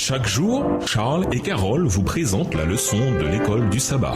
Chaque jour, Charles et Carole vous présentent la leçon de l'école du sabbat.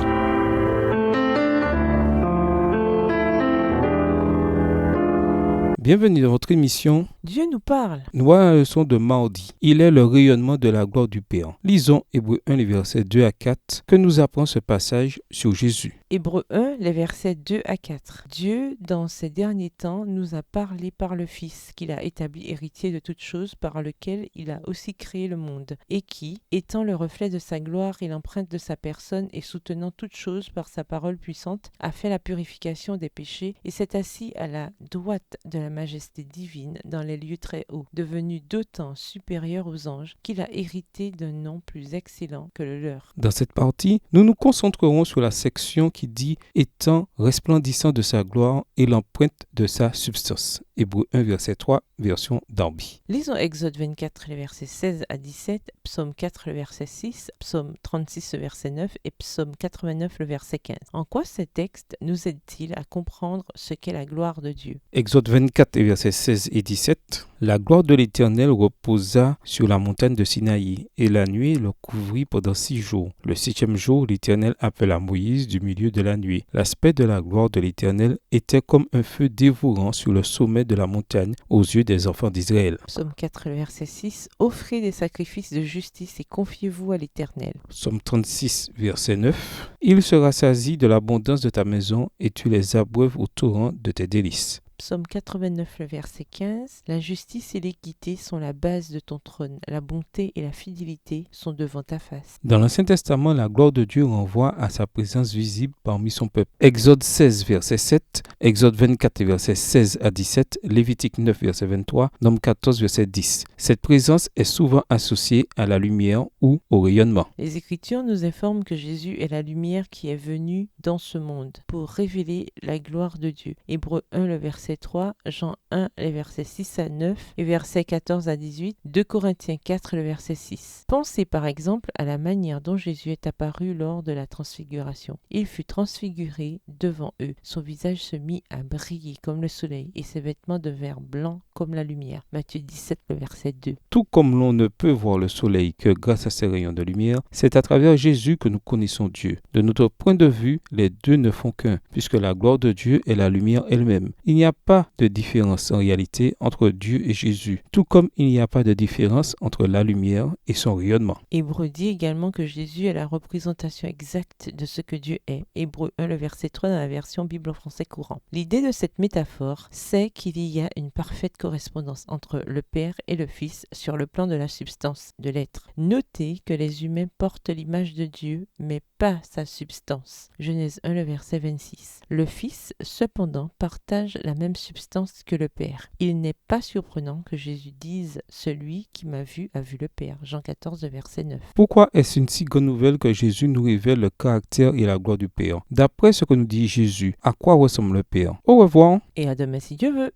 Bienvenue dans votre émission Dieu nous parle. Nous voyons la leçon de mardi. Il est le rayonnement de la gloire du Père. Lisons Hébreux 1, les versets 2 à 4, que nous apprend ce passage sur Jésus. Hébreux 1, les versets 2 à 4. Dieu, dans ces derniers temps, nous a parlé par le Fils, qu'il a établi héritier de toutes choses, par lequel il a aussi créé le monde, et qui, étant le reflet de sa gloire et l'empreinte de sa personne, et soutenant toutes choses par sa parole puissante, a fait la purification des péchés, et s'est assis à la droite de la majesté divine dans les lieux très hauts, devenu d'autant supérieur aux anges qu'il a hérité d'un nom plus excellent que le leur. Dans cette partie, nous nous concentrerons sur la section qui dit « étant resplendissant de sa gloire et l'empreinte de sa substance ». Hébreux 1, verset 3, version Darby. Lisons Exode 24, les versets 16 à 17, Psaume 4, le verset 6, Psaume 36, le verset 9 et Psaume 89, le verset 15. En quoi ces textes nous aident-ils à comprendre ce qu'est la gloire de Dieu? Exode 24, les versets 16 et 17. La gloire de l'Éternel reposa sur la montagne de Sinaï, et la nuée le couvrit pendant 6 jours. Le 7e jour, l'Éternel appela Moïse du milieu de la nuée. L'aspect de la gloire de l'Éternel était comme un feu dévorant sur le sommet de la montagne aux yeux des enfants d'Israël. Psaume 4, le verset 6. Offrez des sacrifices de justice et confiez-vous à l'Éternel. Psaume 36, verset 9. Il se rassasie de l'abondance de ta maison, et tu les abreuves au torrent de tes délices. Psaume 89, le verset 15. La justice et l'équité sont la base de ton trône. La bonté et la fidélité sont devant ta face. Dans l'Ancien Testament, la gloire de Dieu renvoie à sa présence visible parmi son peuple. Exode 16, verset 7, Exode 24, verset 16 à 17, Lévitique 9, verset 23, Nombre 14, verset 10. Cette présence est souvent associée à la lumière ou au rayonnement. Les Écritures nous informent que Jésus est la lumière qui est venue dans ce monde pour révéler la gloire de Dieu. Hébreux 1, le verset 3, Jean 1, les versets 6 à 9 et versets 14 à 18, 2 Corinthiens 4, le verset 6. Pensez par exemple à la manière dont Jésus est apparu lors de la transfiguration. Il fut transfiguré devant eux. Son visage se mit à briller comme le soleil et ses vêtements devinrent blancs comme la lumière. Matthieu 17, le verset 2. Tout comme l'on ne peut voir le soleil que grâce à ses rayons de lumière, c'est à travers Jésus que nous connaissons Dieu. De notre point de vue, les deux ne font qu'un, puisque la gloire de Dieu est la lumière elle-même. Il n'y a pas de différence en réalité entre Dieu et Jésus, tout comme il n'y a pas de différence entre la lumière et son rayonnement. Hébreux dit également que Jésus est la représentation exacte de ce que Dieu est. Hébreux 1, le verset 3 dans la version Bible français courant. L'idée de cette métaphore, c'est qu'il y a une parfaite correspondance entre le Père et le Fils sur le plan de la substance, de l'être. Notez que les humains portent l'image de Dieu, mais pas sa substance. Genèse 1, le verset 26. Le Fils, cependant, partage la même substance que le Père. Il n'est pas surprenant que Jésus dise « Celui qui m'a vu a vu le Père » Jean 14, verset 9. Pourquoi est-ce une si grande nouvelle que Jésus nous révèle le caractère et la gloire du Père? D'après ce que nous dit Jésus, à quoi ressemble le Père? Au revoir. Et à demain si Dieu veut.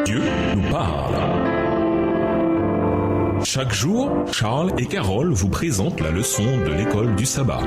Dieu nous parle. Chaque jour, Charles et Carole vous présentent la leçon de l'école du sabbat.